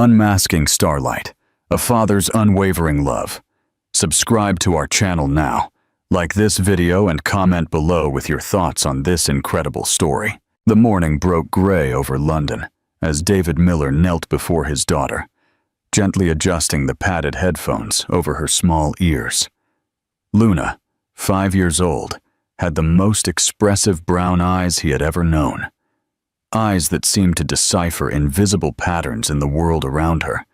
Unmasking Starlight, a father's unwavering love. Subscribe to our channel now. Like this video and comment below with your thoughts on this incredible story. The morning broke gray over London as David Miller knelt before his daughter, gently adjusting the padded headphones over her small ears. Luna, 5 years old, had the most expressive brown eyes he had ever known. Eyes that seemed to decipher invisible patterns in the world around her,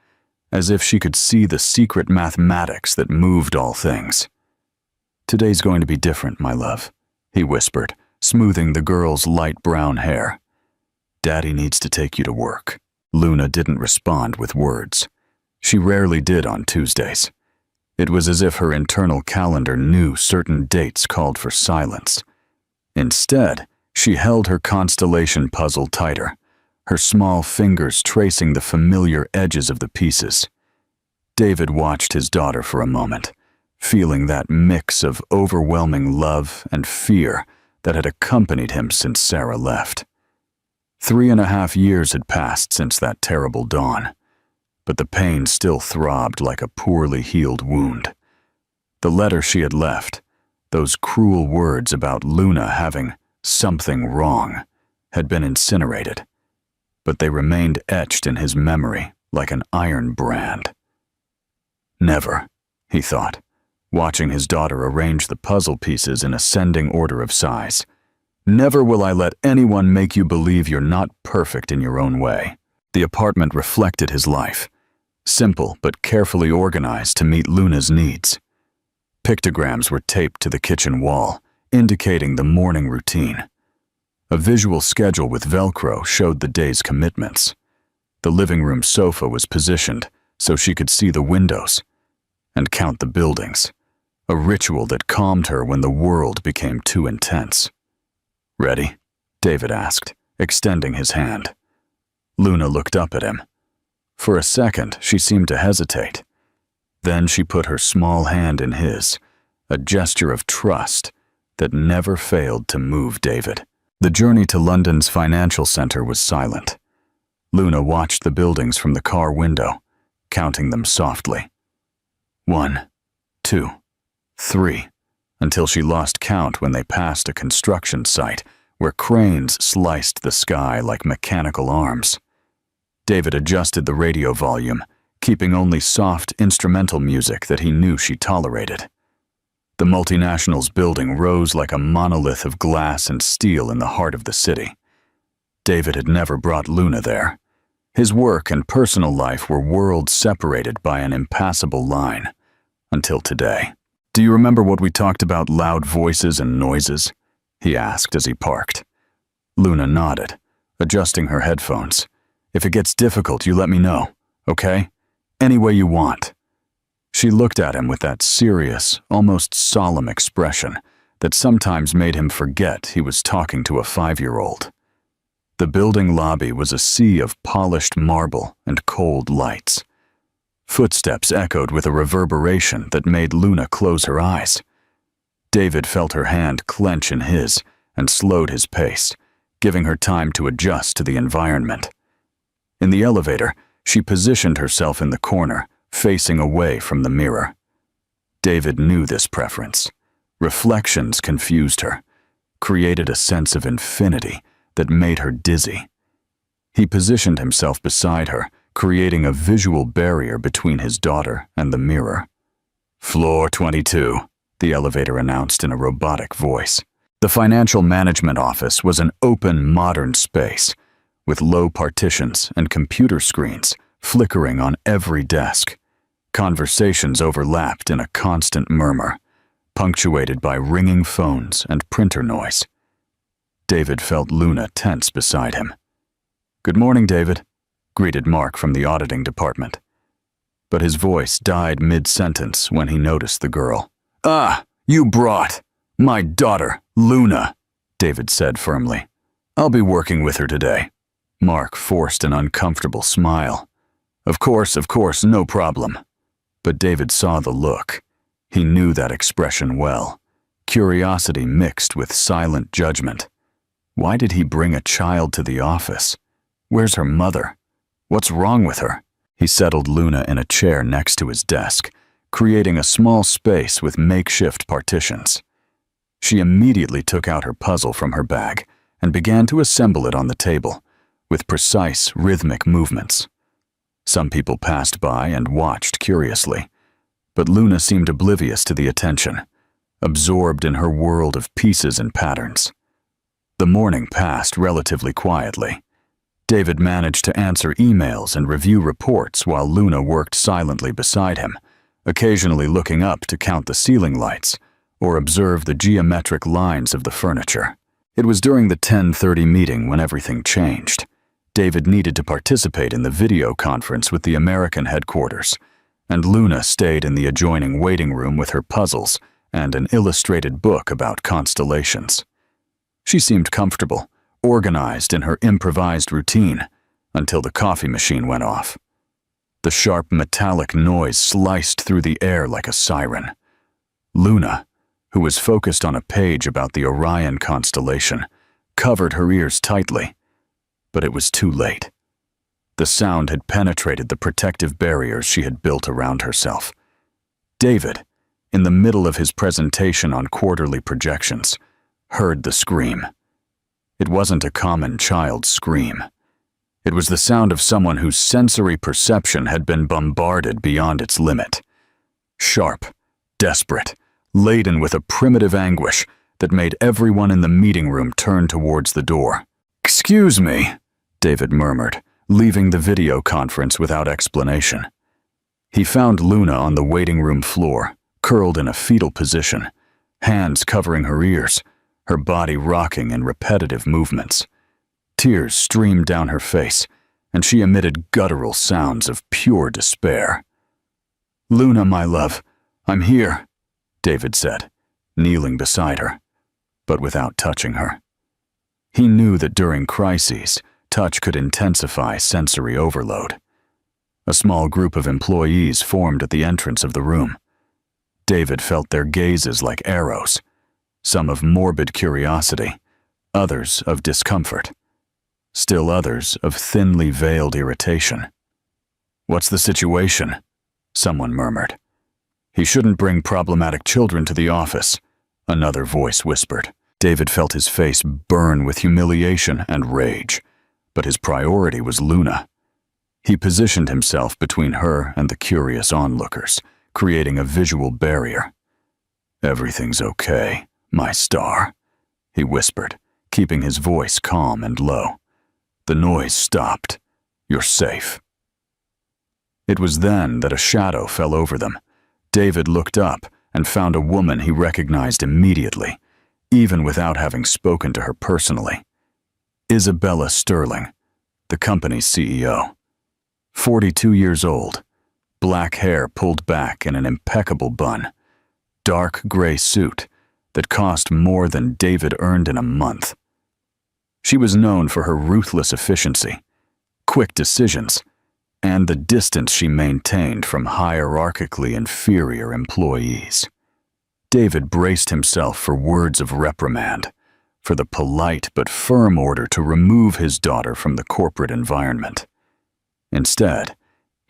as if she could see the secret mathematics that moved all things. "Today's going to be different, my love," he whispered, smoothing the girl's light brown hair. "Daddy needs to take you to work." Luna didn't respond with words. She rarely did on Tuesdays. It was as if her internal calendar knew certain dates called for silence. Instead, she held her constellation puzzle tighter, her small fingers tracing the familiar edges of the pieces. David watched his daughter for a moment, feeling that mix of overwhelming love and fear that had accompanied him since Sarah left. 3.5 years had passed since that terrible dawn, but the pain still throbbed like a poorly healed wound. The letter she had left, those cruel words about Luna having something wrong, had been incinerated, but they remained etched in his memory like an iron brand. Never, he thought, watching his daughter arrange the puzzle pieces in ascending order of size. Never will I let anyone make you believe you're not perfect in your own way. The apartment reflected his life, simple but carefully organized to meet Luna's needs. Pictograms were taped to the kitchen wall, indicating the morning routine. A visual schedule with Velcro showed the day's commitments. The living room sofa was positioned so she could see the windows and count the buildings, a ritual that calmed her when the world became too intense. "Ready?" David asked, extending his hand. Luna looked up at him. For a second, she seemed to hesitate. Then she put her small hand in his, a gesture of trust that never failed to move David. The journey to London's financial center was silent. Luna watched the buildings from the car window, counting them softly. 1, 2, 3, until she lost count when they passed a construction site where cranes sliced the sky like mechanical arms. David adjusted the radio volume, keeping only soft instrumental music that he knew she tolerated. The multinational's building rose like a monolith of glass and steel in the heart of the city. David had never brought Luna there. His work and personal life were worlds separated by an impassable line, until today. "Do you remember what we talked about loud voices and noises?" he asked as he parked. Luna nodded, adjusting her headphones. "If it gets difficult, you let me know, okay? Any way you want." She looked at him with that serious, almost solemn expression that sometimes made him forget he was talking to a 5-year-old. The building lobby was a sea of polished marble and cold lights. Footsteps echoed with a reverberation that made Luna close her eyes. David felt her hand clench in his and slowed his pace, giving her time to adjust to the environment. In the elevator, she positioned herself in the corner, facing away from the mirror. David knew this preference. Reflections confused her, created a sense of infinity that made her dizzy. He positioned himself beside her, creating a visual barrier between his daughter and the mirror. "Floor 22, the elevator announced in a robotic voice. The financial management office was an open, modern space, with low partitions and computer screens flickering on every desk. Conversations overlapped in a constant murmur, punctuated by ringing phones and printer noise. David felt Luna tense beside him. "Good morning, David," greeted Mark from the auditing department. But his voice died mid-sentence when he noticed the girl. "Ah, you brought my daughter, Luna," David said firmly. "I'll be working with her today." Mark forced an uncomfortable smile. Of course, no problem." But David saw the look. He knew that expression well. Curiosity mixed with silent judgment. Why did he bring a child to the office? Where's her mother? What's wrong with her? He settled Luna in a chair next to his desk, creating a small space with makeshift partitions. She immediately took out her puzzle from her bag and began to assemble it on the table, with precise, rhythmic movements. Some people passed by and watched curiously, but Luna seemed oblivious to the attention, absorbed in her world of pieces and patterns. The morning passed relatively quietly. David managed to answer emails and review reports while Luna worked silently beside him, occasionally looking up to count the ceiling lights or observe the geometric lines of the furniture. It was during the 10:30 meeting when everything changed. David needed to participate in the video conference with the American headquarters, and Luna stayed in the adjoining waiting room with her puzzles and an illustrated book about constellations. She seemed comfortable, organized in her improvised routine, until the coffee machine went off. The sharp metallic noise sliced through the air like a siren. Luna, who was focused on a page about the Orion constellation, covered her ears tightly, but it was too late. The sound had penetrated the protective barriers she had built around herself. David, in the middle of his presentation on quarterly projections, heard the scream. It wasn't a common child's scream. It was the sound of someone whose sensory perception had been bombarded beyond its limit. Sharp, desperate, laden with a primitive anguish that made everyone in the meeting room turn towards the door. "Excuse me," David murmured, leaving the video conference without explanation. He found Luna on the waiting room floor, curled in a fetal position, hands covering her ears, her body rocking in repetitive movements. Tears streamed down her face, and she emitted guttural sounds of pure despair. "Luna, my love, I'm here," David said, kneeling beside her, but without touching her. He knew that during crises, touch could intensify sensory overload. A small group of employees formed at the entrance of the room. David felt their gazes like arrows, some of morbid curiosity, others of discomfort, still others of thinly veiled irritation. "What's the situation?" someone murmured. "He shouldn't bring problematic children to the office," another voice whispered. David felt his face burn with humiliation and rage, but his priority was Luna. He positioned himself between her and the curious onlookers, creating a visual barrier. "Everything's okay, my star," he whispered, keeping his voice calm and low. "The noise stopped. You're safe." It was then that a shadow fell over them. David looked up and found a woman he recognized immediately, even without having spoken to her personally. Isabella Sterling, the company's CEO. 42 years old, black hair pulled back in an impeccable bun, dark gray suit that cost more than David earned in a month. She was known for her ruthless efficiency, quick decisions, and the distance she maintained from hierarchically inferior employees. David braced himself for words of reprimand, for the polite but firm order to remove his daughter from the corporate environment. Instead,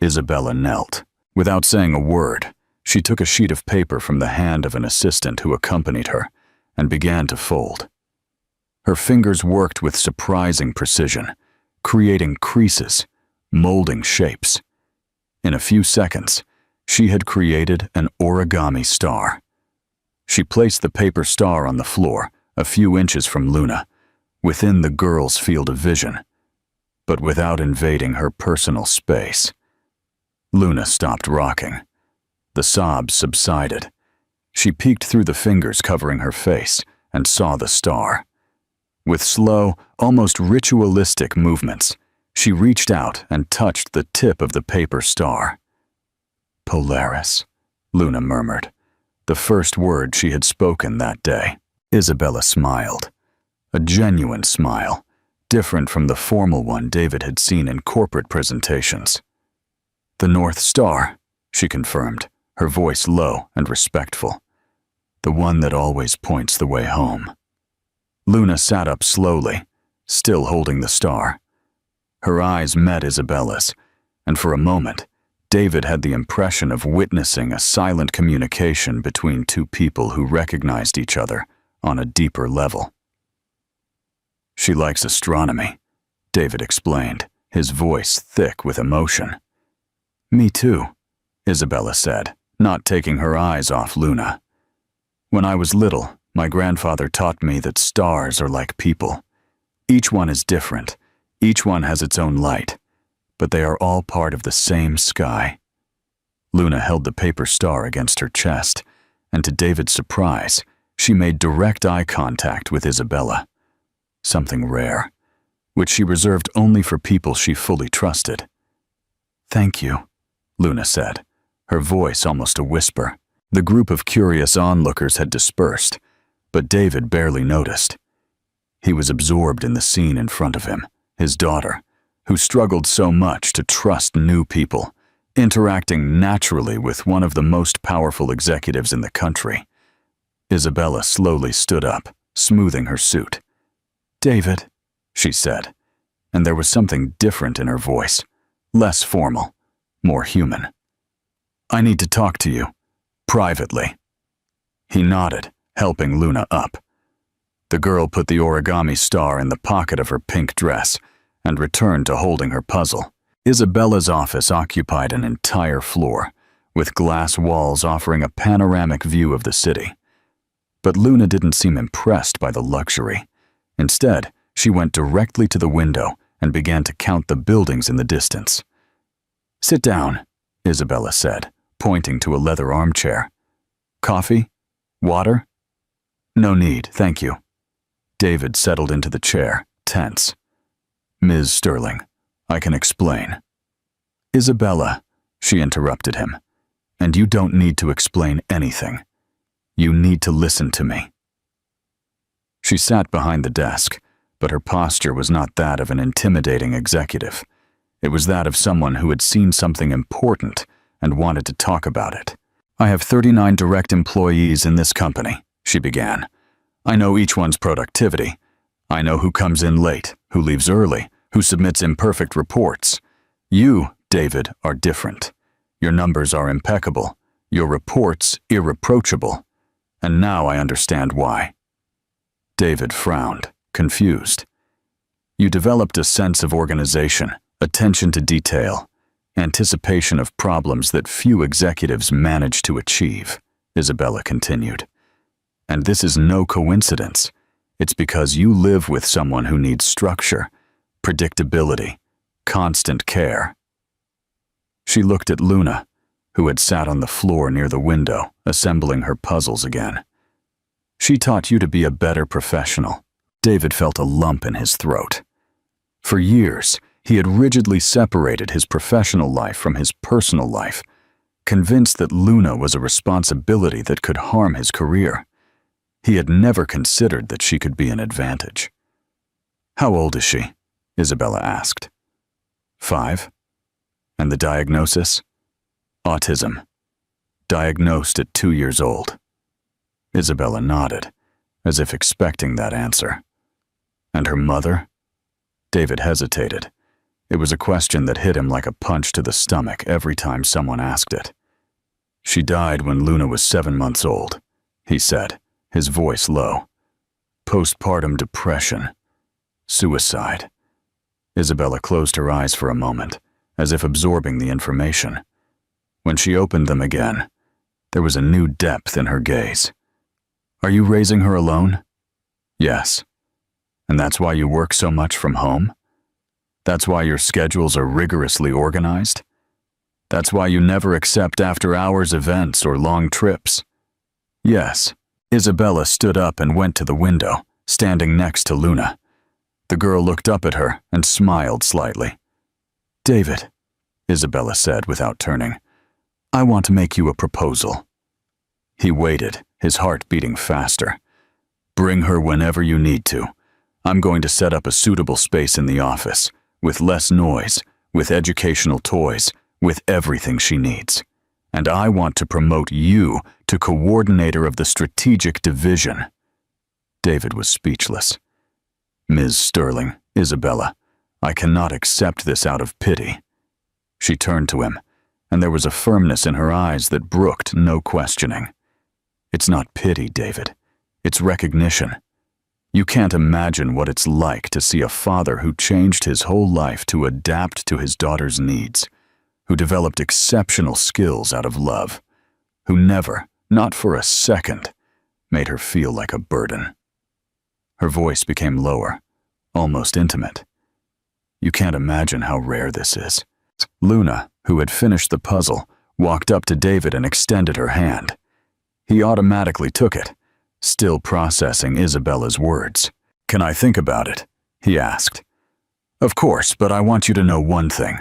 Isabella knelt. Without saying a word, she took a sheet of paper from the hand of an assistant who accompanied her and began to fold. Her fingers worked with surprising precision, creating creases, molding shapes. In a few seconds, she had created an origami star. She placed the paper star on the floor, a few inches from Luna, within the girl's field of vision, but without invading her personal space. Luna stopped rocking. The sobs subsided. She peeked through the fingers covering her face and saw the star. With slow, almost ritualistic movements, she reached out and touched the tip of the paper star. "Polaris," Luna murmured, the first word she had spoken that day. Isabella smiled, a genuine smile, different from the formal one David had seen in corporate presentations. "The North Star," she confirmed, her voice low and respectful. "The one that always points the way home." Luna sat up slowly, still holding the star. Her eyes met Isabella's, and for a moment, David had the impression of witnessing a silent communication between two people who recognized each other on a deeper level. "She likes astronomy," David explained, his voice thick with emotion. "Me too," Isabella said, not taking her eyes off Luna. "When I was little, my grandfather taught me that stars are like people. Each one is different, each one has its own light, but they are all part of the same sky." Luna held the paper star against her chest, and to David's surprise, she made direct eye contact with Isabella. Something rare, which she reserved only for people she fully trusted. "Thank you," Luna said, her voice almost a whisper. The group of curious onlookers had dispersed, but David barely noticed. He was absorbed in the scene in front of him, his daughter, who struggled so much to trust new people, interacting naturally with one of the most powerful executives in the country. Isabella slowly stood up, smoothing her suit. "David," she said, and there was something different in her voice, less formal, more human. "I need to talk to you, privately." He nodded, helping Luna up. The girl put the origami star in the pocket of her pink dress and returned to holding her puzzle. Isabella's office occupied an entire floor, with glass walls offering a panoramic view of the city. But Luna didn't seem impressed by the luxury. Instead, she went directly to the window and began to count the buildings in the distance. "Sit down," Isabella said, pointing to a leather armchair. "Coffee? Water?" "No need, thank you." David settled into the chair, tense. "Ms. Sterling, I can explain." "Isabella," she interrupted him, "and you don't need to explain anything. You need to listen to me." She sat behind the desk, but her posture was not that of an intimidating executive. It was that of someone who had seen something important and wanted to talk about it. "I have 39 direct employees in this company," she began. "I know each one's productivity. I know who comes in late, who leaves early, who submits imperfect reports. You, David, are different. Your numbers are impeccable, your reports irreproachable, and now I understand why." David frowned, confused. "You developed a sense of organization, attention to detail, anticipation of problems that few executives manage to achieve," Isabella continued. "And this is no coincidence. It's because you live with someone who needs structure, predictability, constant care." She looked at Luna, who had sat on the floor near the window, assembling her puzzles again. "She taught you to be a better professional." David felt a lump in his throat. For years, he had rigidly separated his professional life from his personal life, convinced that Luna was a responsibility that could harm his career. He had never considered that she could be an advantage. "How old is she?" Isabella asked. 5. "And the diagnosis?" "Autism. Diagnosed at 2 years old." Isabella nodded, as if expecting that answer. "And her mother?" David hesitated. It was a question that hit him like a punch to the stomach every time someone asked it. "She died when Luna was 7 months old," he said, his voice low. "Postpartum depression. Suicide." Isabella closed her eyes for a moment, as if absorbing the information. When she opened them again, there was a new depth in her gaze. "Are you raising her alone?" "Yes." "And that's why you work so much from home? That's why your schedules are rigorously organized? That's why you never accept after-hours events or long trips?" "Yes." Isabella stood up and went to the window, standing next to Luna. The girl looked up at her and smiled slightly. "David," Isabella said without turning, "I want to make you a proposal." He waited, his heart beating faster. "Bring her whenever you need to. I'm going to set up a suitable space in the office, with less noise, with educational toys, with everything she needs. And I want to promote you to coordinator of the strategic division." David was speechless. "Ms. Sterling, Isabella, I cannot accept this out of pity." She turned to him, and there was a firmness in her eyes that brooked no questioning. It's not pity, David. It's recognition. You can't imagine what it's like to see a father who changed his whole life to adapt to his daughter's needs, who developed exceptional skills out of love, who never, not for a second, made her feel like a burden. Her voice became lower, almost intimate. You can't imagine how rare this is. Luna, who had finished the puzzle, walked up to David and extended her hand. He automatically took it, still processing Isabella's words. "Can I think about it?" he asked. "Of course, but I want you to know one thing."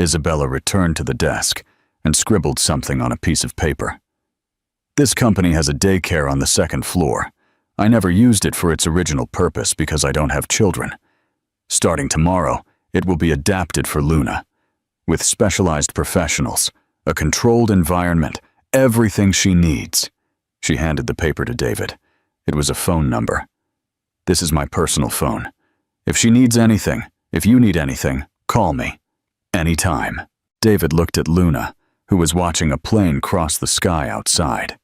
Isabella returned to the desk and scribbled something on a piece of paper. "This company has a daycare on the second floor. I never used it for its original purpose because I don't have children. Starting tomorrow, it will be adapted for Luna, with specialized professionals, a controlled environment, everything she needs." She handed the paper to David. It was a phone number. "This is my personal phone. If she needs anything, if you need anything, call me. Anytime." David looked at Luna, who was watching a plane cross the sky outside.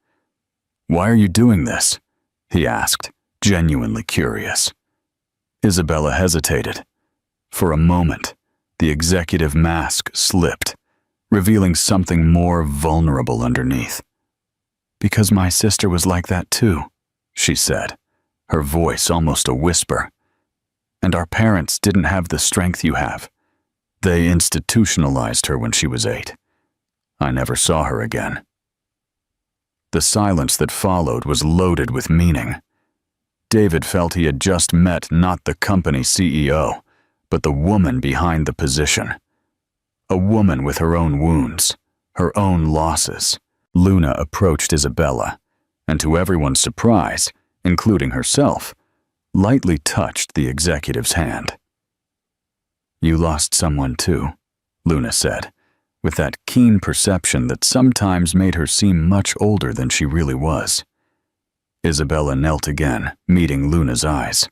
"Why are you doing this?" he asked, genuinely curious. Isabella hesitated. For a moment, the executive mask slipped, revealing something more vulnerable underneath. "Because my sister was like that too," she said, her voice almost a whisper. "And our parents didn't have the strength you have. They institutionalized her when she was 8. I never saw her again." The silence that followed was loaded with meaning. David felt he had just met not the company CEO, but the woman behind the position. A woman with her own wounds, her own losses. Luna approached Isabella, and to everyone's surprise, including herself, lightly touched the executive's hand. "You lost someone too," Luna said, with that keen perception that sometimes made her seem much older than she really was. Isabella knelt again, meeting Luna's eyes.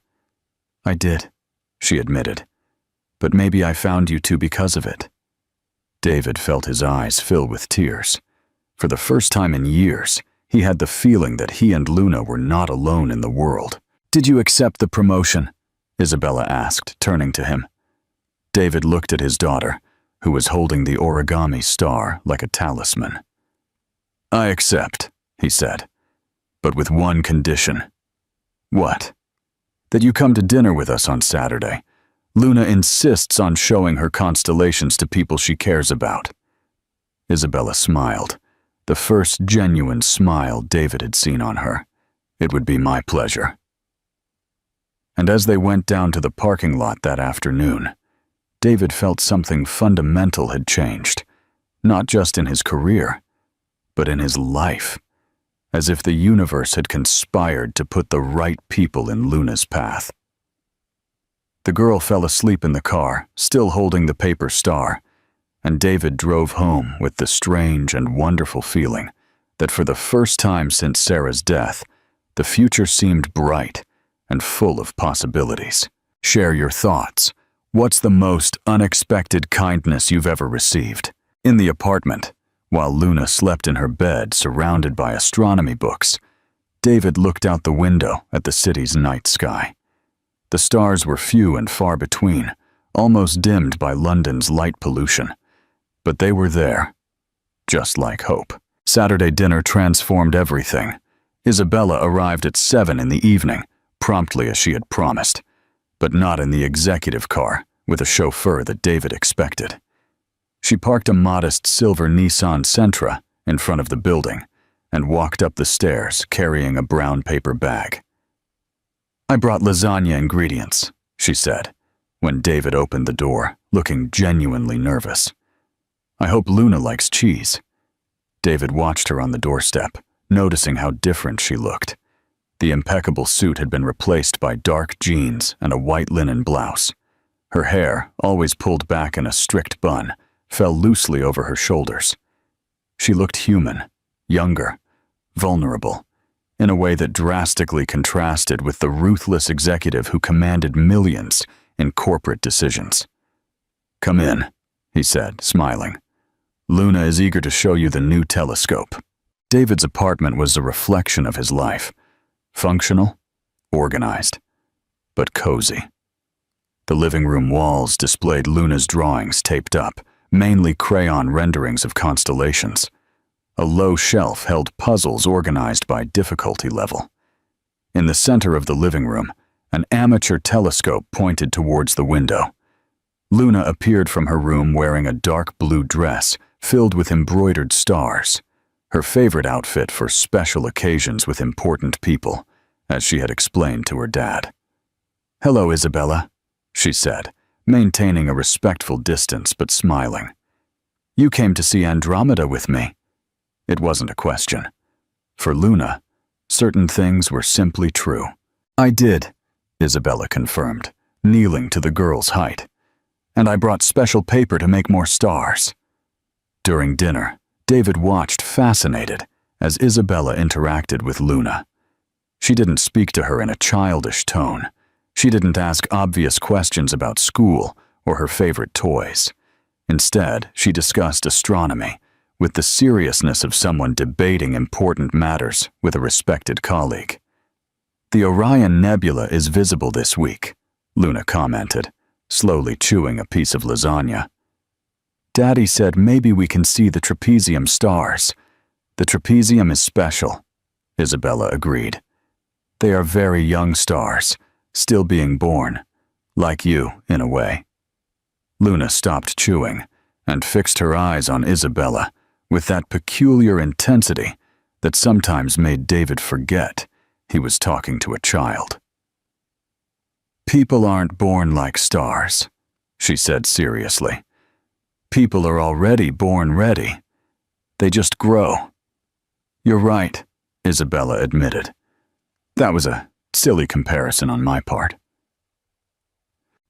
"I did," she admitted, "but maybe I found you two because of it." David felt his eyes fill with tears. For the first time in years, he had the feeling that he and Luna were not alone in the world. "Did you accept the promotion?" Isabella asked, turning to him. David looked at his daughter, who was holding the origami star like a talisman. "I accept," he said, "but with one condition." "What?" "That you come to dinner with us on Saturday. Luna insists on showing her constellations to people she cares about." Isabella smiled, the first genuine smile David had seen on her. "It would be my pleasure." And as they went down to the parking lot that afternoon, David felt something fundamental had changed, not just in his career, but in his life, as if the universe had conspired to put the right people in Luna's path. The girl fell asleep in the car, still holding the paper star, and David drove home with the strange and wonderful feeling that for the first time since Sarah's death, the future seemed bright and full of possibilities. Share your thoughts. What's the most unexpected kindness you've ever received? In the apartment, while Luna slept in her bed surrounded by astronomy books, David looked out the window at the city's night sky. The stars were few and far between, almost dimmed by London's light pollution. But they were there, just like hope. Saturday dinner transformed everything. Isabella arrived at 7 in the evening, promptly as she had promised, but not in the executive car with a chauffeur that David expected. She parked a modest silver Nissan Sentra in front of the building and walked up the stairs carrying a brown paper bag. "I brought lasagna ingredients," she said, when David opened the door, looking genuinely nervous. "I hope Luna likes cheese." David watched her on the doorstep, noticing how different she looked. The impeccable suit had been replaced by dark jeans and a white linen blouse. Her hair, always pulled back in a strict bun, fell loosely over her shoulders. She looked human, younger, vulnerable, in a way that drastically contrasted with the ruthless executive who commanded millions in corporate decisions. "Come in," he said, smiling. "Luna is eager to show you the new telescope." David's apartment was a reflection of his life. Functional, organized, but cozy. The living room walls displayed Luna's drawings taped up, mainly crayon renderings of constellations. A low shelf held puzzles organized by difficulty level. In the center of the living room, an amateur telescope pointed towards the window. Luna appeared from her room wearing a dark blue dress filled with embroidered stars, her favorite outfit for special occasions with important people, as she had explained to her dad. "Hello, Isabella," she said, maintaining a respectful distance but smiling. "You came to see Andromeda with me." It wasn't a question. For Luna, certain things were simply true. "I did," Isabella confirmed, kneeling to the girl's height. "And I brought special paper to make more stars." During dinner, David watched fascinated as Isabella interacted with Luna. She didn't speak to her in a childish tone. She didn't ask obvious questions about school or her favorite toys. Instead, she discussed astronomy with the seriousness of someone debating important matters with a respected colleague. "The Orion Nebula is visible this week," Luna commented, slowly chewing a piece of lasagna. "Daddy said maybe we can see the trapezium stars." "The trapezium is special," Isabella agreed. "They are very young stars, still being born, like you, in a way." Luna stopped chewing and fixed her eyes on Isabella with that peculiar intensity that sometimes made David forget he was talking to a child. "People aren't born like stars," she said seriously. "People are already born ready. They just grow." "You're right," Isabella admitted. "That was a silly comparison on my part."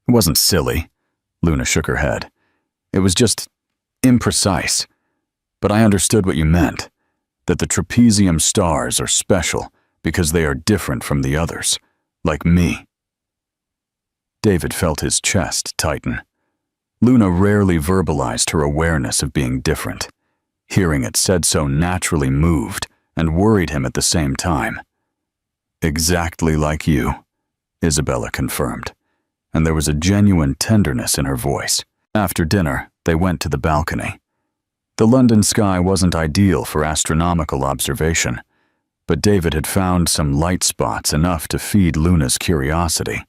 "It wasn't silly," Luna shook her head. "It was just imprecise. But I understood what you meant, that the trapezium stars are special because they are different from the others, like me." David felt his chest tighten. Luna rarely verbalized her awareness of being different. Hearing it said so naturally moved and worried him at the same time. "Exactly like you," Isabella confirmed, and there was a genuine tenderness in her voice. After dinner, they went to the balcony. The London sky wasn't ideal for astronomical observation, but David had found some light spots enough to feed Luna's curiosity.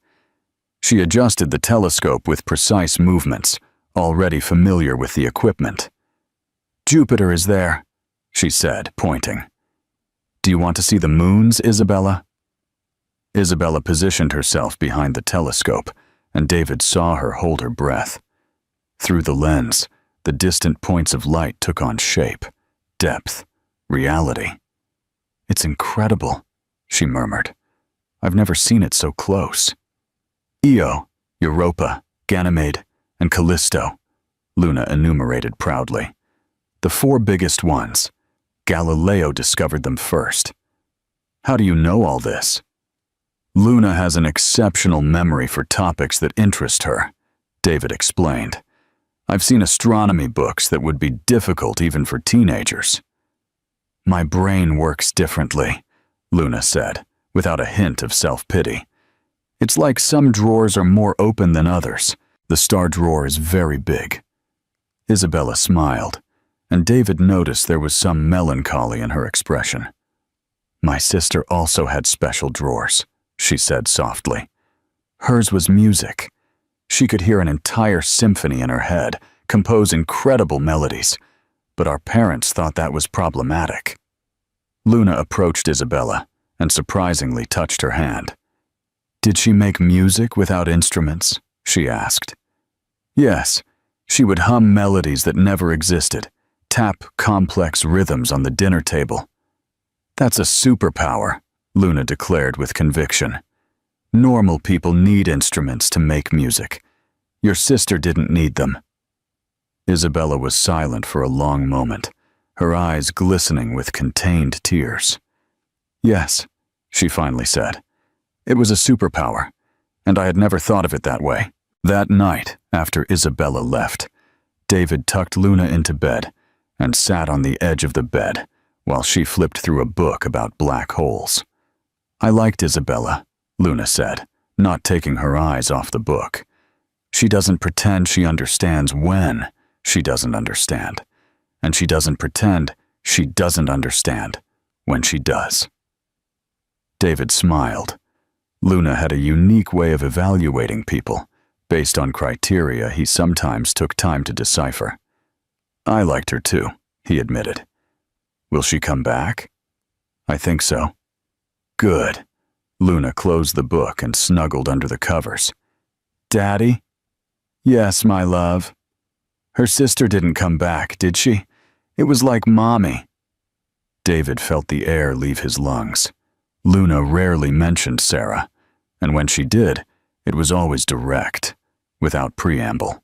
She adjusted the telescope with precise movements, already familiar with the equipment. "Jupiter is there," she said, pointing. "Do you want to see the moons, Isabella?" Isabella positioned herself behind the telescope, and David saw her hold her breath. Through the lens, the distant points of light took on shape, depth, reality. "It's incredible," she murmured. "I've never seen it so close." "Io, Europa, Ganymede, and Callisto," Luna enumerated proudly. "The four biggest ones. Galileo discovered them first." "How do you know all this?" "Luna has an exceptional memory for topics that interest her," David explained. "I've seen astronomy books that would be difficult even for teenagers." "My brain works differently," Luna said, without a hint of self-pity. "It's like some drawers are more open than others. The star drawer is very big." Isabella smiled, and David noticed there was some melancholy in her expression. "My sister also had special drawers," she said softly. "Hers was music. She could hear an entire symphony in her head, compose incredible melodies, but our parents thought that was problematic." Luna approached Isabella and surprisingly touched her hand. "Did she make music without instruments?" she asked. "Yes, she would hum melodies that never existed, tap complex rhythms on the dinner table." "That's a superpower," Luna declared with conviction. "Normal people need instruments to make music. Your sister didn't need them." Isabella was silent for a long moment, her eyes glistening with contained tears. "Yes," she finally said. "It was a superpower, and I had never thought of it that way." That night, after Isabella left, David tucked Luna into bed and sat on the edge of the bed while she flipped through a book about black holes. "I liked Isabella," Luna said, not taking her eyes off the book. "She doesn't pretend she understands when she doesn't understand, and she doesn't pretend she doesn't understand when she does." David smiled. Luna had a unique way of evaluating people, based on criteria he sometimes took time to decipher. "I liked her too," he admitted. "Will she come back?" "I think so." "Good." Luna closed the book and snuggled under the covers. "Daddy?" "Yes, my love." "Her sister didn't come back, did she? It was like Mommy." David felt the air leave his lungs. Luna rarely mentioned Sarah, and when she did, it was always direct, without preamble.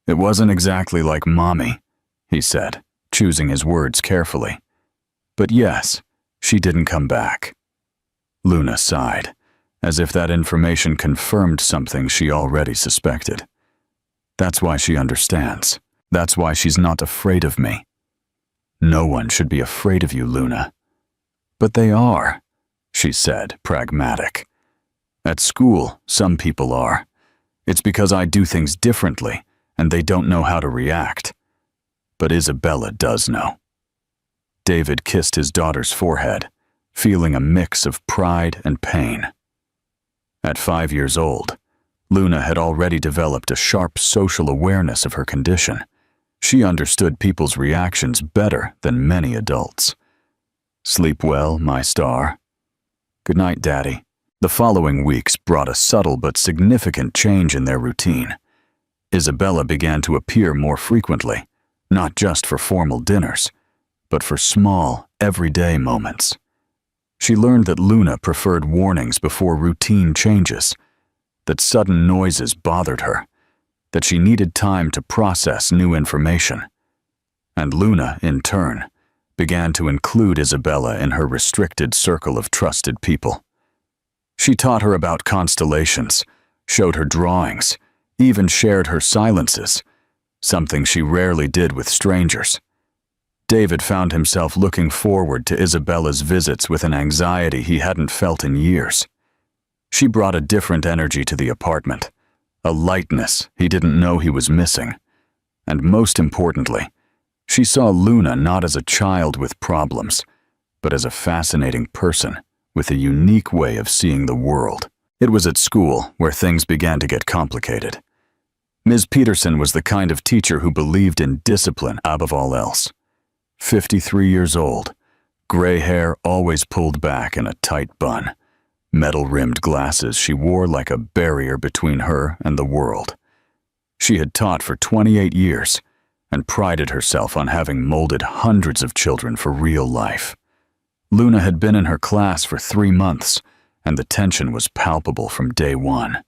"It wasn't exactly like Mommy," he said, choosing his words carefully. "But yes, she didn't come back." Luna sighed, as if that information confirmed something she already suspected. "That's why she understands. That's why she's not afraid of me." "No one should be afraid of you, Luna." "But they are," she said, pragmatic. "At school, some people are. It's because I do things differently, and they don't know how to react. But Isabella does know." David kissed his daughter's forehead, feeling a mix of pride and pain. At 5 years old, Luna had already developed a sharp social awareness of her condition. She understood people's reactions better than many adults. "Sleep well, my star." "Good night, Daddy." The following weeks brought a subtle but significant change in their routine. Isabella began to appear more frequently, not just for formal dinners, but for small, everyday moments. She learned that Luna preferred warnings before routine changes, that sudden noises bothered her, that she needed time to process new information. And Luna, in turn, began to include Isabella in her restricted circle of trusted people. She taught her about constellations, showed her drawings, even shared her silences, something she rarely did with strangers. David found himself looking forward to Isabella's visits with an anxiety he hadn't felt in years. She brought a different energy to the apartment, a lightness he didn't know he was missing. And most importantly, she saw Luna not as a child with problems, but as a fascinating person with a unique way of seeing the world. It was at school where things began to get complicated. Ms. Peterson was the kind of teacher who believed in discipline above all else. 53 years old, gray hair always pulled back in a tight bun, metal-rimmed glasses she wore like a barrier between her and the world. She had taught for 28 years and prided herself on having molded hundreds of children for real life. Luna had been in her class for 3 months, and the tension was palpable from day one.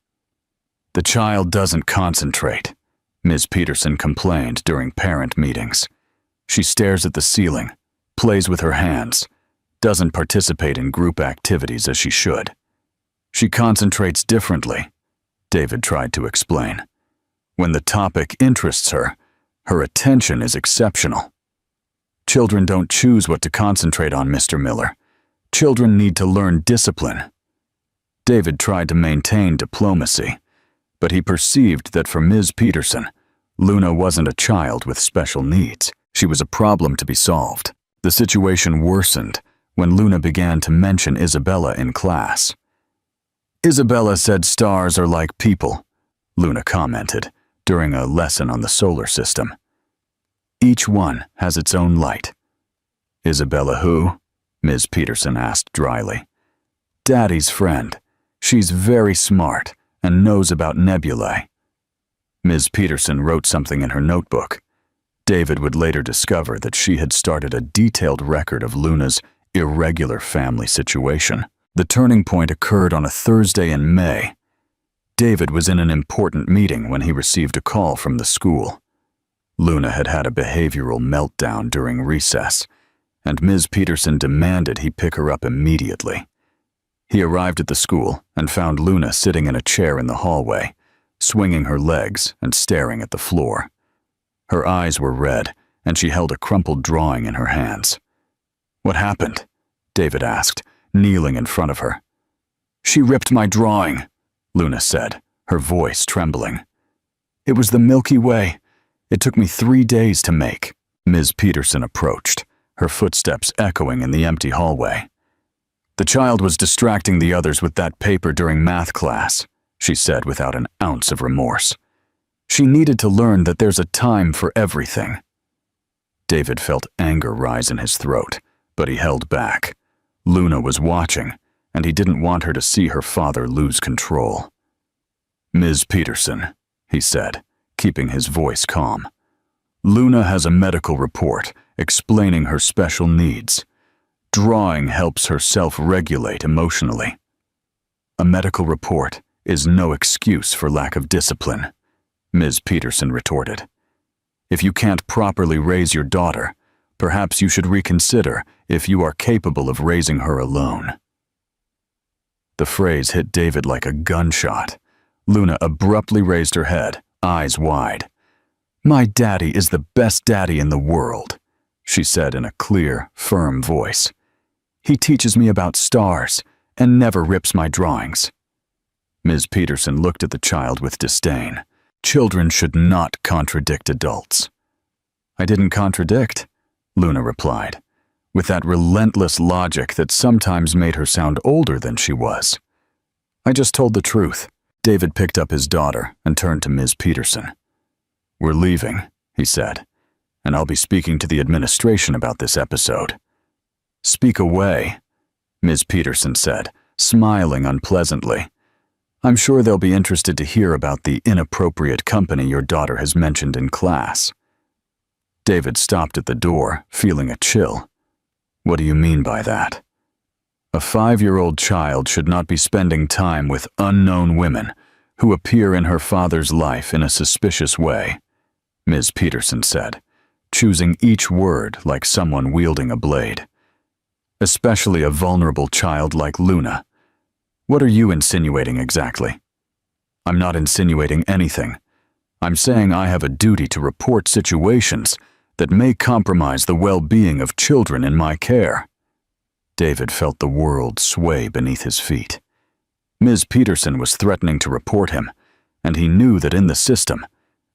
"The child doesn't concentrate," Ms. Peterson complained during parent meetings. "She stares at the ceiling, plays with her hands, doesn't participate in group activities as she should. She concentrates differently," David tried to explain. "When the topic interests her, her attention is exceptional. Children don't choose what to concentrate on, Mr. Miller. Children need to learn discipline." David tried to maintain diplomacy, but he perceived that for Ms. Peterson, Luna wasn't a child with special needs. She was a problem to be solved. The situation worsened when Luna began to mention Isabella in class. "Isabella said stars are like people," Luna commented during a lesson on the solar system. "Each one has its own light." "Isabella who?" Ms. Peterson asked dryly. "Daddy's friend. She's very smart and knows about nebulae." Ms. Peterson wrote something in her notebook. David would later discover that she had started a detailed record of Luna's irregular family situation. The turning point occurred on a Thursday in May. David was in an important meeting when he received a call from the school. Luna had had a behavioral meltdown during recess, and Ms. Peterson demanded he pick her up immediately. He arrived at the school and found Luna sitting in a chair in the hallway, swinging her legs and staring at the floor. Her eyes were red, and she held a crumpled drawing in her hands. "What happened?" David asked, kneeling in front of her. "She ripped my drawing," Luna said, her voice trembling. "It was the Milky Way. It took me 3 days to make." Ms. Peterson approached, her footsteps echoing in the empty hallway. "The child was distracting the others with that paper during math class," she said without an ounce of remorse. "She needed to learn that there's a time for everything." David felt anger rise in his throat, but he held back. Luna was watching, and he didn't want her to see her father lose control. "Ms. Peterson," he said, keeping his voice calm. "Luna has a medical report explaining her special needs. Drawing helps her self-regulate emotionally." "A medical report is no excuse for lack of discipline," Ms. Peterson retorted. "If you can't properly raise your daughter, perhaps you should reconsider if you are capable of raising her alone." The phrase hit David like a gunshot. Luna abruptly raised her head, eyes wide. "My daddy is the best daddy in the world," she said in a clear, firm voice. "He teaches me about stars and never rips my drawings." Ms. Peterson looked at the child with disdain. Children should not contradict adults. "I didn't contradict," Luna replied, with that relentless logic that sometimes made her sound older than she was. "I just told the truth." David picked up his daughter and turned to Ms. Peterson. "We're leaving," he said, "and I'll be speaking to the administration about this episode." "Speak away," Ms. Peterson said, smiling unpleasantly. "I'm sure they'll be interested to hear about the inappropriate company your daughter has mentioned in class." David stopped at the door, feeling a chill. "What do you mean by that?" "A 5-year-old child should not be spending time with unknown women who appear in her father's life in a suspicious way," Ms. Peterson said, choosing each word like someone wielding a blade. "Especially a vulnerable child like Luna. What are you insinuating exactly?" "I'm not insinuating anything. I'm saying I have a duty to report situations that may compromise the well-being of children in my care." David felt the world sway beneath his feet. Ms. Peterson was threatening to report him, and he knew that in the system,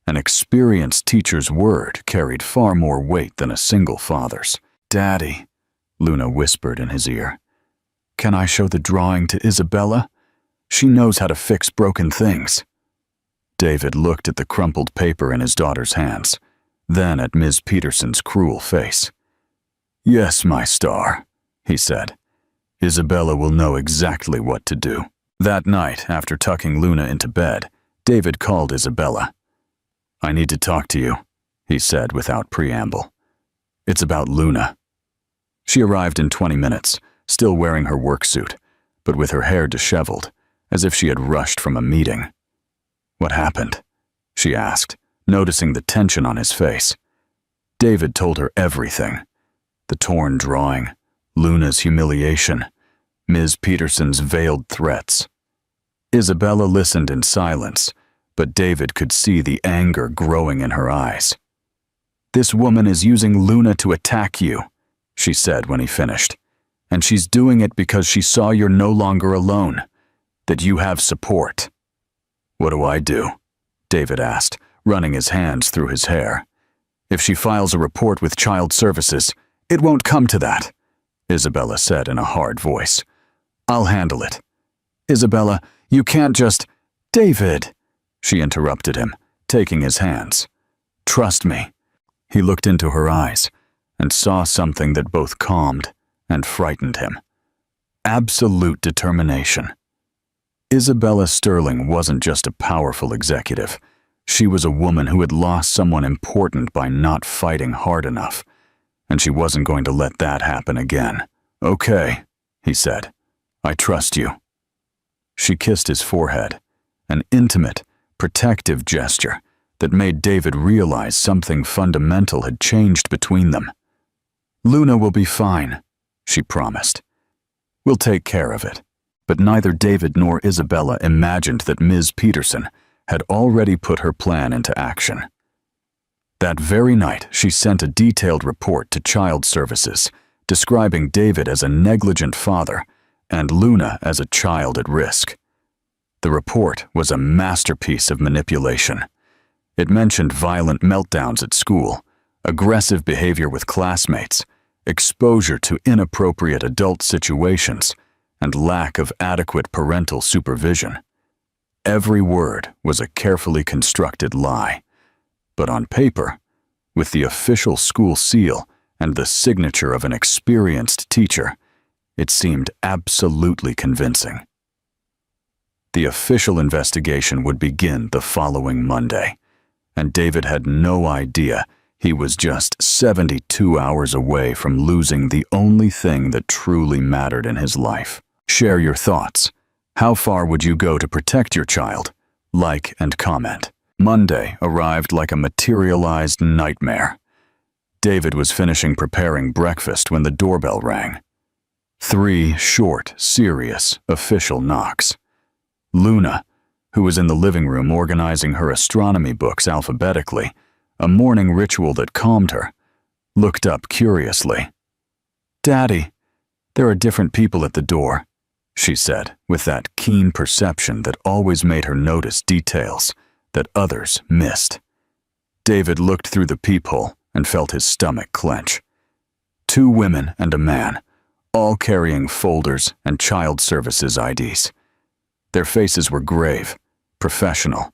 an experienced teacher's word carried far more weight than a single father's. "Daddy," Luna whispered in his ear, "can I show the drawing to Isabella? She knows how to fix broken things." David looked at the crumpled paper in his daughter's hands, then at Ms. Peterson's cruel face. "Yes, my star," he said. "Isabella will know exactly what to do." That night, after tucking Luna into bed, David called Isabella. "I need to talk to you," he said without preamble. "It's about Luna." She arrived in 20 minutes, still wearing her work suit, but with her hair disheveled, as if she had rushed from a meeting. "What happened?" she asked, noticing the tension on his face. David told her everything. The torn drawing, Luna's humiliation, Ms. Peterson's veiled threats. Isabella listened in silence, but David could see the anger growing in her eyes. "This woman is using Luna to attack you," she said when he finished. "And she's doing it because she saw you're no longer alone, that you have support." "What do I do?" David asked, running his hands through his hair. "If she files a report with Child Services, it won't come to that," Isabella said in a hard voice. "I'll handle it." "Isabella, you can't just—" "David," she interrupted him, taking his hands. "Trust me." He looked into her eyes and saw something that both calmed and frightened him. Absolute determination. Isabella Sterling wasn't just a powerful executive. She was a woman who had lost someone important by not fighting hard enough, and she wasn't going to let that happen again. "Okay," he said. "I trust you." She kissed his forehead, an intimate, protective gesture that made David realize something fundamental had changed between them. "Luna will be fine," she promised. "We'll take care of it." But neither David nor Isabella imagined that Ms. Peterson had already put her plan into action. That very night, she sent a detailed report to Child Services, describing David as a negligent father and Luna as a child at risk. The report was a masterpiece of manipulation. It mentioned violent meltdowns at school, aggressive behavior with classmates, exposure to inappropriate adult situations, and lack of adequate parental supervision. Every word was a carefully constructed lie. But on paper, with the official school seal and the signature of an experienced teacher, it seemed absolutely convincing. The official investigation would begin the following Monday, and David had no idea he was just 72 hours away from losing the only thing that truly mattered in his life. Share your thoughts. How far would you go to protect your child? Like and comment. Monday arrived like a materialized nightmare. David was finishing preparing breakfast when the doorbell rang. 3 short, serious, official knocks. Luna, who was in the living room organizing her astronomy books alphabetically, a morning ritual that calmed her, looked up curiously. "Daddy, there are different people at the door," she said, with that keen perception that always made her notice details that others missed. David looked through the peephole and felt his stomach clench. 2 women and a man, all carrying folders and Child Services IDs. Their faces were grave, professional,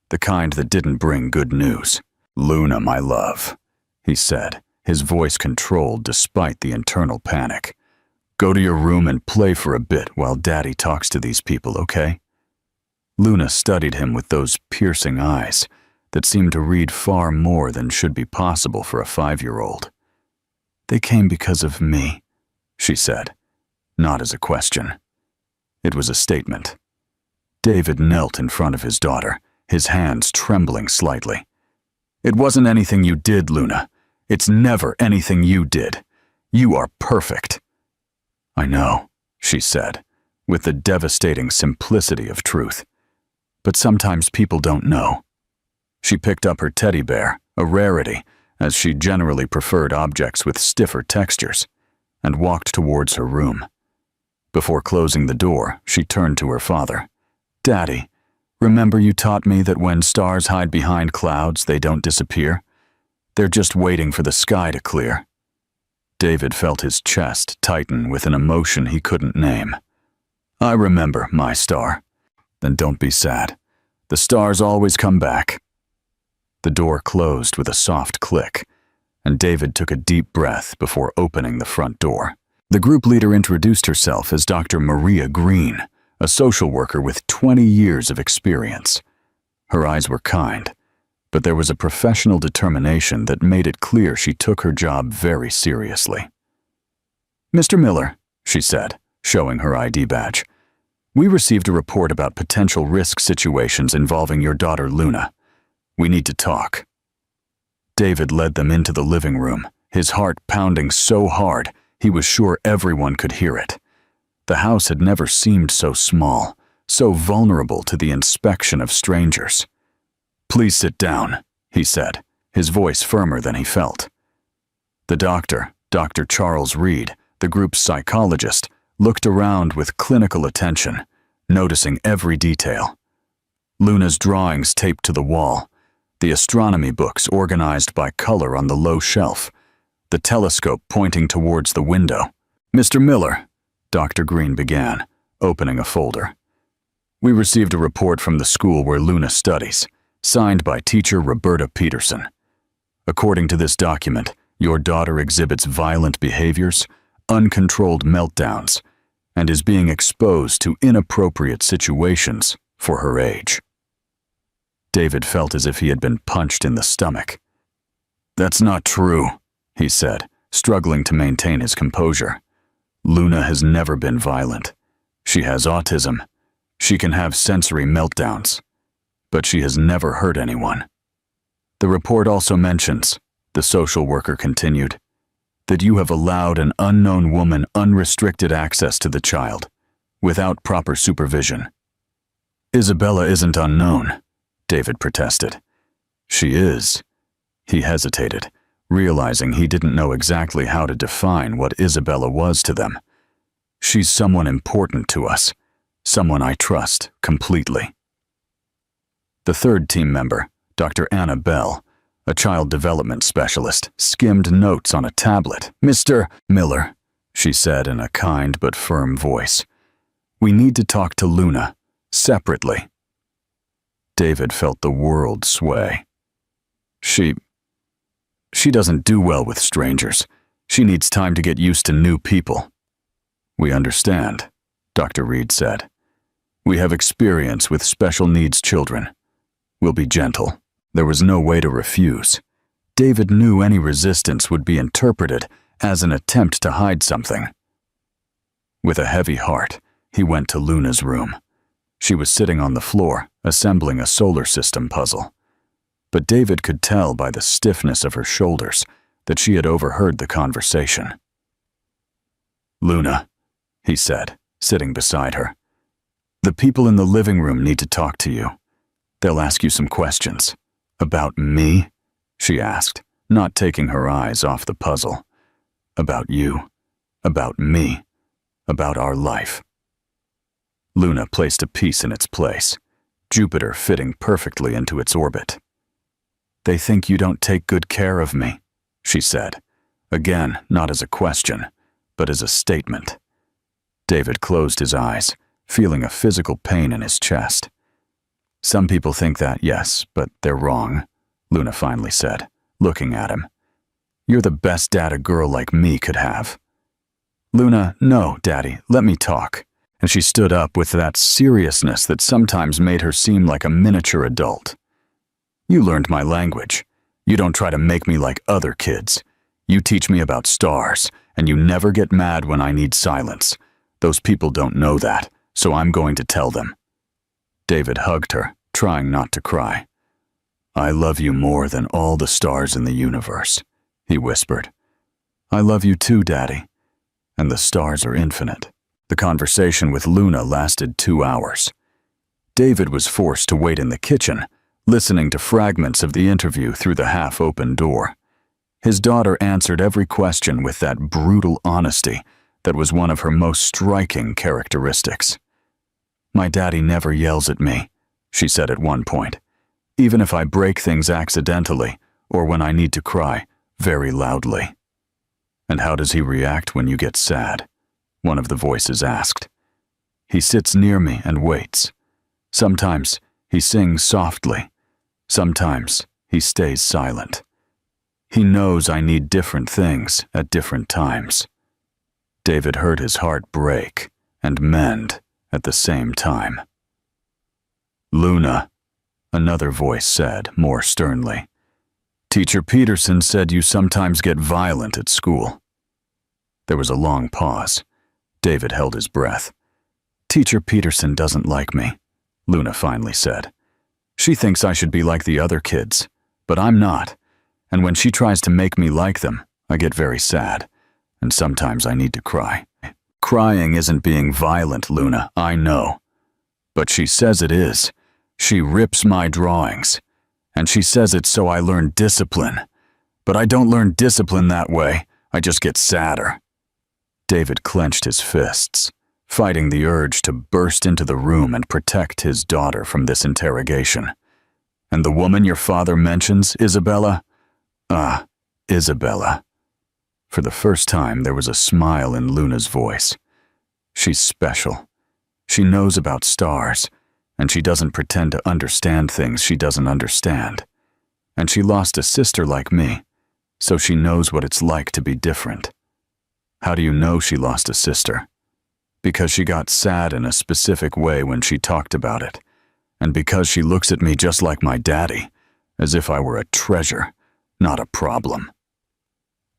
the kind that didn't bring good news. "Luna, my love," he said, his voice controlled despite the internal panic. "Go to your room and play for a bit while Daddy talks to these people, okay?" Luna studied him with those piercing eyes that seemed to read far more than should be possible for a 5-year-old. "They came because of me," she said, not as a question. It was a statement. David knelt in front of his daughter, his hands trembling slightly. "It wasn't anything you did, Luna. It's never anything you did. You are perfect." "I know," she said, with the devastating simplicity of truth. "But sometimes people don't know." She picked up her teddy bear, a rarity, as she generally preferred objects with stiffer textures, and walked towards her room. Before closing the door, she turned to her father. "Daddy, remember you taught me that when stars hide behind clouds, they don't disappear? They're just waiting for the sky to clear." David felt his chest tighten with an emotion he couldn't name. "I remember, my star. Then don't be sad. The stars always come back." The door closed with a soft click, and David took a deep breath before opening the front door. The group leader introduced herself as Dr. Maria Green, a social worker with 20 years of experience. Her eyes were kind, but there was a professional determination that made it clear she took her job very seriously. "Mr. Miller," she said, showing her ID badge, "we received a report about potential risk situations involving your daughter Luna. We need to talk." David led them into the living room, his heart pounding so hard he was sure everyone could hear it. The house had never seemed so small, so vulnerable to the inspection of strangers. "Please sit down," he said, his voice firmer than he felt. The doctor, Dr. Charles Reed, the group's psychologist, looked around with clinical attention, noticing every detail. Luna's drawings taped to the wall, the astronomy books organized by color on the low shelf, the telescope pointing towards the window. "Mr. Miller," Dr. Green began, opening a folder. "We received a report from the school where Luna studies, signed by teacher Roberta Peterson. According to this document, your daughter exhibits violent behaviors, uncontrolled meltdowns, and is being exposed to inappropriate situations for her age." David felt as if he had been punched in the stomach. "That's not true," he said, struggling to maintain his composure. "Luna has never been violent. She has autism. She can have sensory meltdowns. But she has never hurt anyone." "The report also mentions," the social worker continued, "that you have allowed an unknown woman unrestricted access to the child, without proper supervision." "Isabella isn't unknown," David protested. "She is." He hesitated, realizing he didn't know exactly how to define what Isabella was to them. She's someone important to us, someone I trust completely. The third team member, Dr. Anna Bell, a child development specialist, skimmed notes on a tablet. "Mr. Miller," she said in a kind but firm voice, "we need to talk to Luna, separately." David felt the world sway. She doesn't do well with strangers. She needs time to get used to new people. "We understand," Dr. Reed said. "We have experience with special needs children. We'll be gentle." There was no way to refuse. David knew any resistance would be interpreted as an attempt to hide something. With a heavy heart, he went to Luna's room. She was sitting on the floor, assembling a solar system puzzle. But David could tell by the stiffness of her shoulders that she had overheard the conversation. "Luna," he said, sitting beside her, "the people in the living room need to talk to you. They'll ask you some questions." "About me?" she asked, not taking her eyes off the puzzle. "About you, about me, about our life." Luna placed a piece in its place, Jupiter fitting perfectly into its orbit. "They think you don't take good care of me," she said, again not as a question, but as a statement. David closed his eyes, feeling a physical pain in his chest. "Some people think that, yes, but they're wrong," Luna finally said, looking at him. "You're the best dad a girl like me could have." "Luna, no, Daddy, let me talk." And she stood up with that seriousness that sometimes made her seem like a miniature adult. "You learned my language. You don't try to make me like other kids. You teach me about stars, and you never get mad when I need silence. Those people don't know that, so I'm going to tell them." David hugged her, trying not to cry. "I love you more than all the stars in the universe," he whispered. "I love you too, Daddy. And the stars are infinite." The conversation with Luna lasted 2 hours. David was forced to wait in the kitchen, listening to fragments of the interview through the half-open door. His daughter answered every question with that brutal honesty that was one of her most striking characteristics. "My daddy never yells at me," she said at one point, "even if I break things accidentally or when I need to cry very loudly." "And how does he react when you get sad?" one of the voices asked. "He sits near me and waits. Sometimes he sings softly. Sometimes he stays silent. He knows I need different things at different times." David heard his heart break and mend at the same time. "Luna," another voice said more sternly, "Teacher Peterson said you sometimes get violent at school." There was a long pause. David held his breath. "Teacher Peterson doesn't like me," Luna finally said. "She thinks I should be like the other kids, but I'm not. And when she tries to make me like them, I get very sad, and sometimes I need to cry." "Crying isn't being violent, Luna, I know. But she says it is. She rips my drawings. And she says it's so I learn discipline. But I don't learn discipline that way. I just get sadder." David clenched his fists, fighting the urge to burst into the room and protect his daughter from this interrogation. "And the woman your father mentions, Isabella?" "Ah, Isabella." For the first time, there was a smile in Luna's voice. "She's special. She knows about stars, and she doesn't pretend to understand things she doesn't understand. And she lost a sister like me, so she knows what it's like to be different." "How do you know she lost a sister?" "Because she got sad in a specific way when she talked about it, and because she looks at me just like my daddy, as if I were a treasure, not a problem."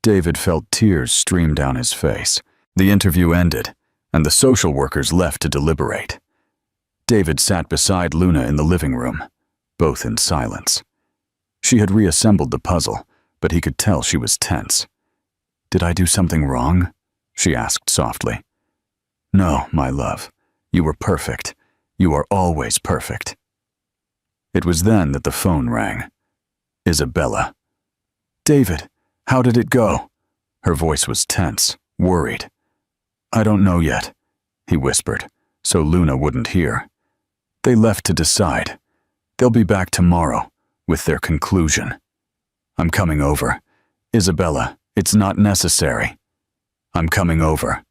David felt tears stream down his face. The interview ended, and the social workers left to deliberate. David sat beside Luna in the living room, both in silence. She had reassembled the puzzle, but he could tell she was tense. "Did I do something wrong?" she asked softly. "No, my love. You were perfect. You are always perfect." It was then that the phone rang. Isabella. David, how did it go? Her voice was tense, worried. I don't know yet, he whispered, so Luna wouldn't hear. They left to decide. They'll be back tomorrow with their conclusion. I'm coming over. Isabella, it's not necessary. I'm coming over.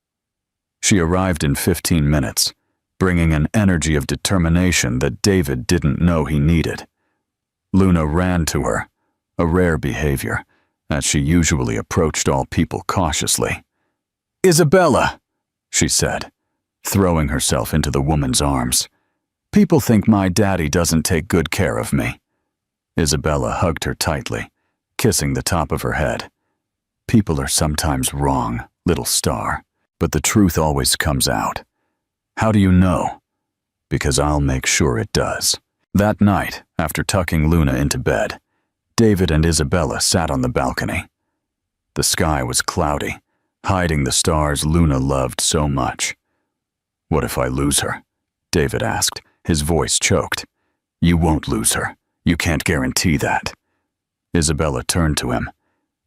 She arrived in 15 minutes, bringing an energy of determination that David didn't know he needed. Luna ran to her, a rare behavior, as she usually approached all people cautiously. Isabella, she said, throwing herself into the woman's arms. People think my daddy doesn't take good care of me. Isabella hugged her tightly, kissing the top of her head. People are sometimes wrong, little star, but the truth always comes out. How do you know? Because I'll make sure it does. That night, after tucking Luna into bed, David and Isabella sat on the balcony. The sky was cloudy, hiding the stars Luna loved so much. What if I lose her? David asked, his voice choked. You won't lose her. You can't guarantee that. Isabella turned to him,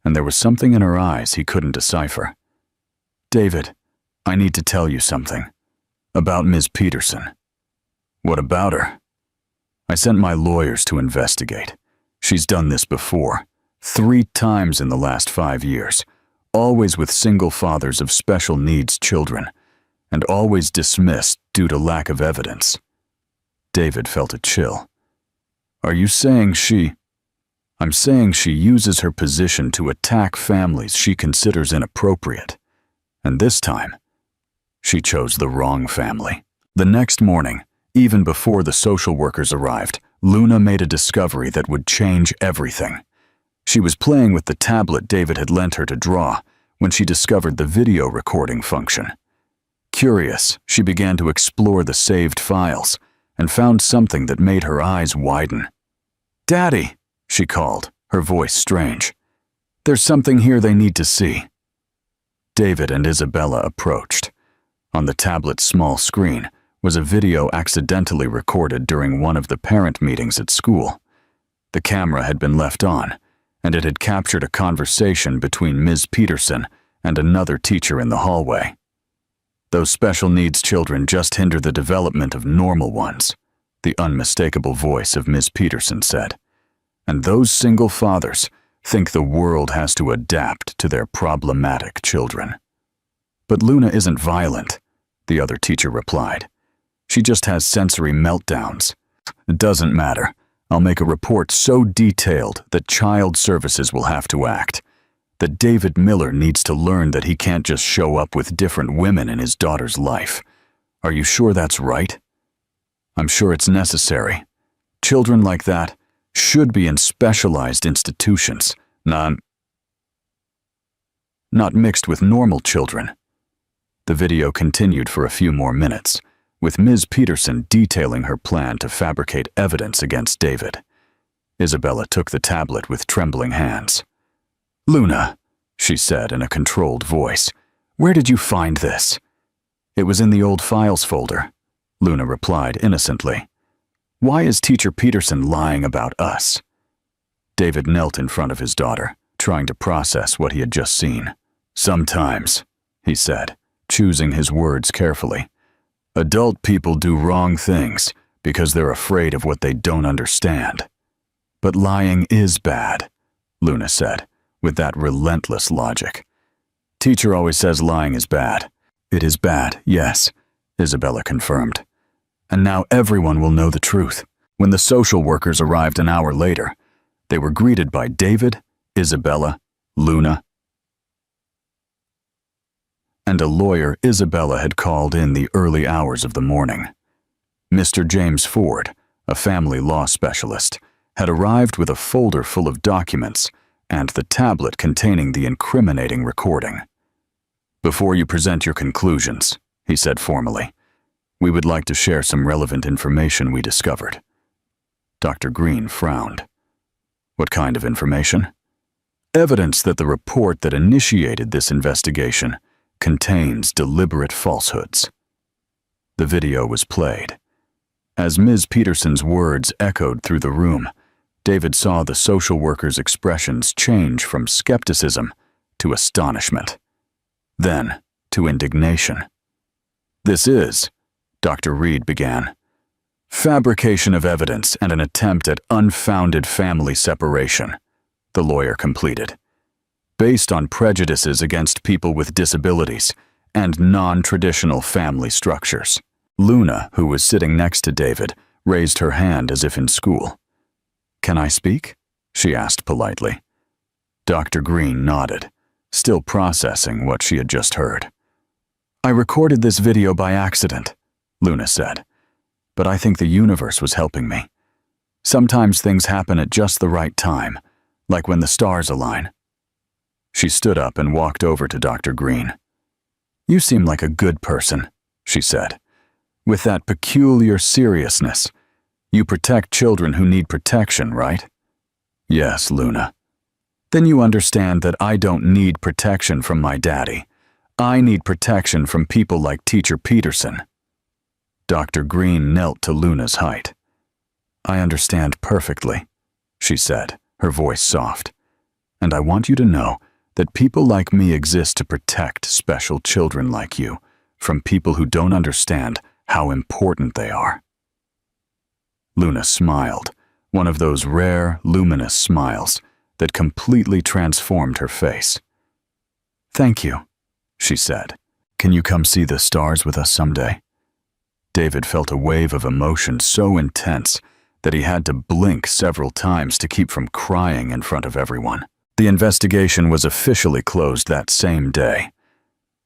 and there was something in her eyes he couldn't decipher. David, I need to tell you something. About Ms. Peterson. What about her? I sent my lawyers to investigate. She's done this before, 3 times in the last 5 years, always with single fathers of special needs children, and always dismissed due to lack of evidence. David felt a chill. Are you saying she... I'm saying she uses her position to attack families she considers inappropriate. And this time, she chose the wrong family. The next morning, even before the social workers arrived, Luna made a discovery that would change everything. She was playing with the tablet David had lent her to draw when she discovered the video recording function. Curious, she began to explore the saved files and found something that made her eyes widen. Daddy, she called, her voice strange. There's something here they need to see. David and Isabella approached. On the tablet's small screen was a video accidentally recorded during one of the parent meetings at school. The camera had been left on, and it had captured a conversation between Ms. Peterson and another teacher in the hallway. Those special needs children just hinder the development of normal ones, the unmistakable voice of Ms. Peterson said. And those single fathers think the world has to adapt to their problematic children. But Luna isn't violent, the other teacher replied. She just has sensory meltdowns. It doesn't matter. I'll make a report so detailed that child services will have to act. That David Miller needs to learn that he can't just show up with different women in his daughter's life. Are you sure that's right? I'm sure it's necessary. Children like that should be in specialized institutions, not mixed with normal children. The video continued for a few more minutes, with Ms. Peterson detailing her plan to fabricate evidence against David. Isabella took the tablet with trembling hands. Luna, she said in a controlled voice, where did you find this? It was in the old files folder, Luna replied innocently. Why is Teacher Peterson lying about us? David knelt in front of his daughter, trying to process what he had just seen. Sometimes, he said, choosing his words carefully. Adult people do wrong things because they're afraid of what they don't understand. But lying is bad, Luna said, with that relentless logic. Teacher always says lying is bad. It is bad, yes, Isabella confirmed. And now everyone will know the truth. When the social workers arrived an hour later, they were greeted by David, Isabella, Luna, and a lawyer Isabella had called in the early hours of the morning. Mr. James Ford, a family law specialist, had arrived with a folder full of documents and the tablet containing the incriminating recording. Before you present your conclusions, he said formally, we would like to share some relevant information we discovered. Dr. Green frowned. What kind of information? Evidence that the report that initiated this investigation contains deliberate falsehoods. The video was played. As Ms. Peterson's words echoed through the room, David saw the social worker's expressions change from skepticism to astonishment, then to indignation. "This is," Dr. Reed began, "fabrication of evidence and an attempt at unfounded family separation," the lawyer completed, "based on prejudices against people with disabilities and non-traditional family structures." Luna, who was sitting next to David, raised her hand as if in school. "Can I speak?" she asked politely. Dr. Green nodded, still processing what she had just heard. "I recorded this video by accident," Luna said, "but I think the universe was helping me. Sometimes things happen at just the right time, like when the stars align." She stood up and walked over to Dr. Green. "You seem like a good person," she said, "with that peculiar seriousness. You protect children who need protection, right?" "Yes, Luna." "Then you understand that I don't need protection from my daddy. I need protection from people like Teacher Peterson." Dr. Green knelt to Luna's height. "I understand perfectly," she said, her voice soft. "And I want you to know that people like me exist to protect special children like you from people who don't understand how important they are." Luna smiled, one of those rare, luminous smiles that completely transformed her face. "Thank you," she said. "Can you come see the stars with us someday?" David felt a wave of emotion so intense that he had to blink several times to keep from crying in front of everyone. The investigation was officially closed that same day.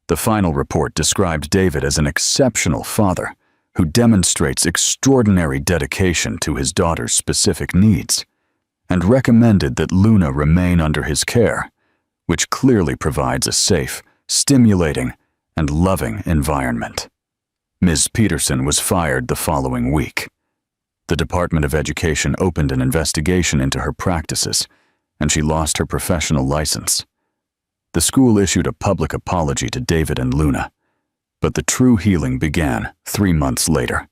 The final report described David as an exceptional father who demonstrates extraordinary dedication to his daughter's specific needs, and recommended that Luna remain under his care, which clearly provides a safe, stimulating, and loving environment. Ms. Peterson was fired the following week. The Department of Education opened an investigation into her practices, and she lost her professional license. The school issued a public apology to David and Luna, but the true healing began 3 months later.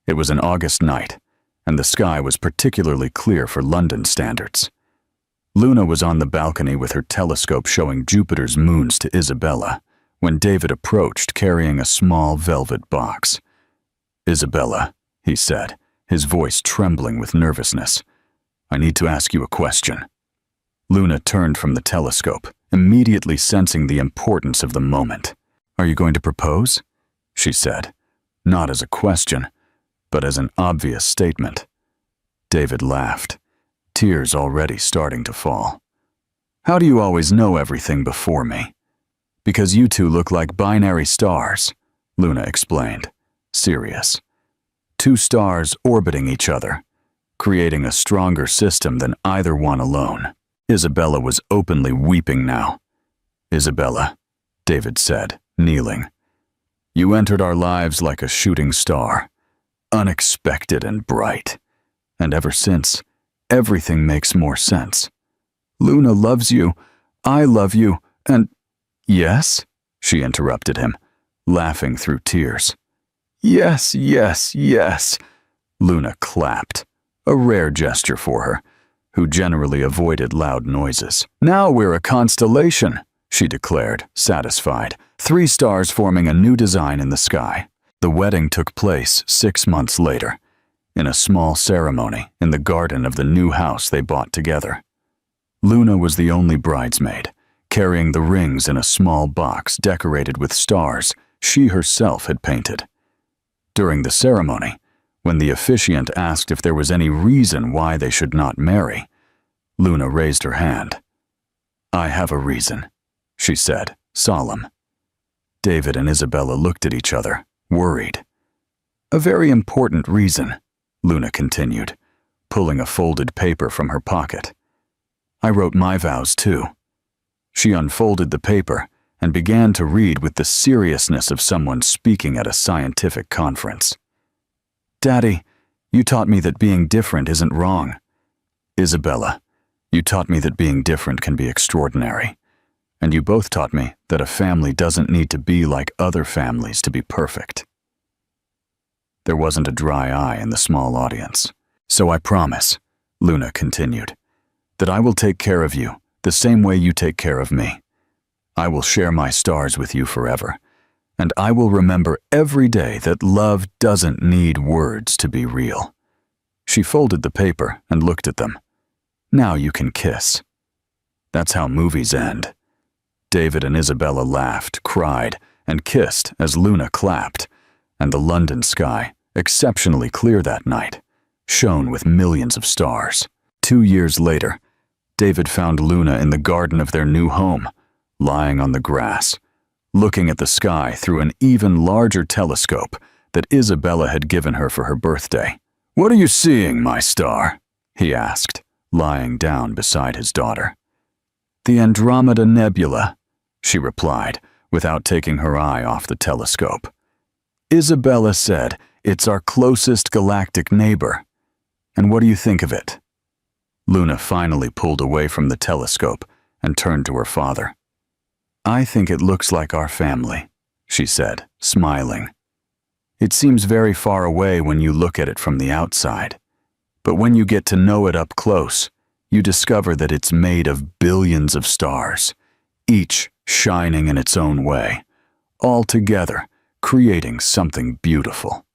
It was an August night, and the sky was particularly clear for London standards. Luna was on the balcony with her telescope showing Jupiter's moons to Isabella when David approached carrying a small velvet box. "Isabella," he said, his voice trembling with nervousness, "I need to ask you a question." Luna turned from the telescope, immediately sensing the importance of the moment. "Are you going to propose?" she said, not as a question, but as an obvious statement. David laughed, tears already starting to fall. "How do you always know everything before me?" "Because you two look like binary stars," Luna explained, serious. "Two stars orbiting each other, creating a stronger system than either one alone." Isabella was openly weeping now. "Isabella," David said, kneeling, "you entered our lives like a shooting star, unexpected and bright. And ever since, everything makes more sense. Luna loves you, I love you, and—" "Yes?" she interrupted him, laughing through tears. "Yes, yes, yes." Luna clapped, a rare gesture for her, who generally avoided loud noises. "Now we're a constellation," she declared, satisfied, 3 stars forming a new design in the sky. The wedding took place 6 months later, in a small ceremony in the garden of the new house they bought together. Luna was the only bridesmaid, carrying the rings in a small box decorated with stars she herself had painted. During the ceremony, when the officiant asked if there was any reason why they should not marry, Luna raised her hand. "I have a reason," she said, solemn. David and Isabella looked at each other, worried. "A very important reason," Luna continued, pulling a folded paper from her pocket. "I wrote my vows too." She unfolded the paper and began to read with the seriousness of someone speaking at a scientific conference. "Daddy, you taught me that being different isn't wrong. Isabella, you taught me that being different can be extraordinary. And you both taught me that a family doesn't need to be like other families to be perfect." There wasn't a dry eye in the small audience. "So I promise," Luna continued, that I will take care of you the same way you take care of me. I will share my stars with you forever, and I will remember every day that love doesn't need words to be real. She folded the paper and looked at them. Now you can kiss. That's how movies end. David and Isabella laughed, cried, and kissed as Luna clapped, and the London sky, exceptionally clear that night, shone with millions of stars. 2 years later, David found Luna in the garden of their new home, lying on the grass, looking at the sky through an even larger telescope that Isabella had given her for her birthday. "What are you seeing, my star?" he asked, lying down beside his daughter. "The Andromeda Nebula," she replied, without taking her eye off the telescope. "Isabella said it's our closest galactic neighbor. And what do you think of it?" Luna finally pulled away from the telescope and turned to her father. "I think it looks like our family," she said, smiling. "It seems very far away when you look at it from the outside, but when you get to know it up close, you discover that it's made of billions of stars, each shining in its own way, all together, creating something beautiful."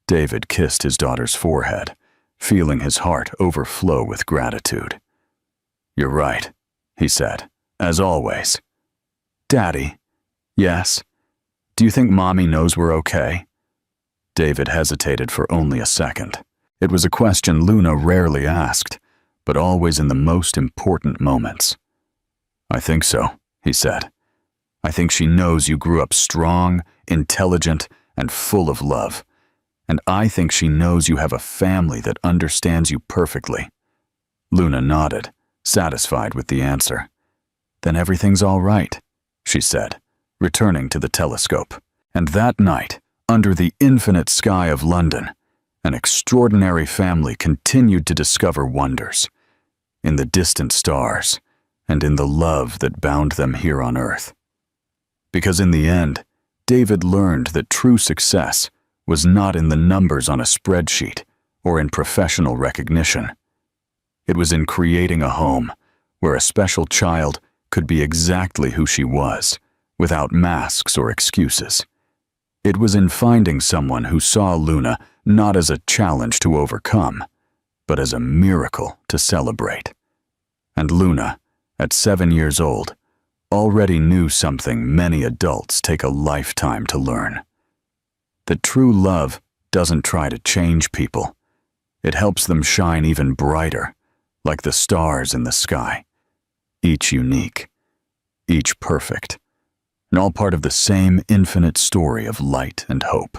David kissed his daughter's forehead, feeling his heart overflow with gratitude. "You're right," he said, "as always." "Daddy." "Yes? Do you think Mommy knows we're okay?" David hesitated for only a second. It was a question Luna rarely asked, but always in the most important moments. "I think so," he said. "I think she knows you grew up strong, intelligent, and full of love. And I think she knows you have a family that understands you perfectly." Luna nodded, satisfied with the answer. "Then everything's all right," she said, returning to the telescope. And that night, under the infinite sky of London, an extraordinary family continued to discover wonders in the distant stars and in the love that bound them here on Earth. Because in the end, David learned that true success was not in the numbers on a spreadsheet or in professional recognition. It was in creating a home where a special child could be exactly who she was, without masks or excuses. It was in finding someone who saw Luna not as a challenge to overcome, but as a miracle to celebrate. And Luna, at 7 years old, already knew something many adults take a lifetime to learn. That true love doesn't try to change people. It helps them shine even brighter, like the stars in the sky, each unique, each perfect, and all part of the same infinite story of light and hope.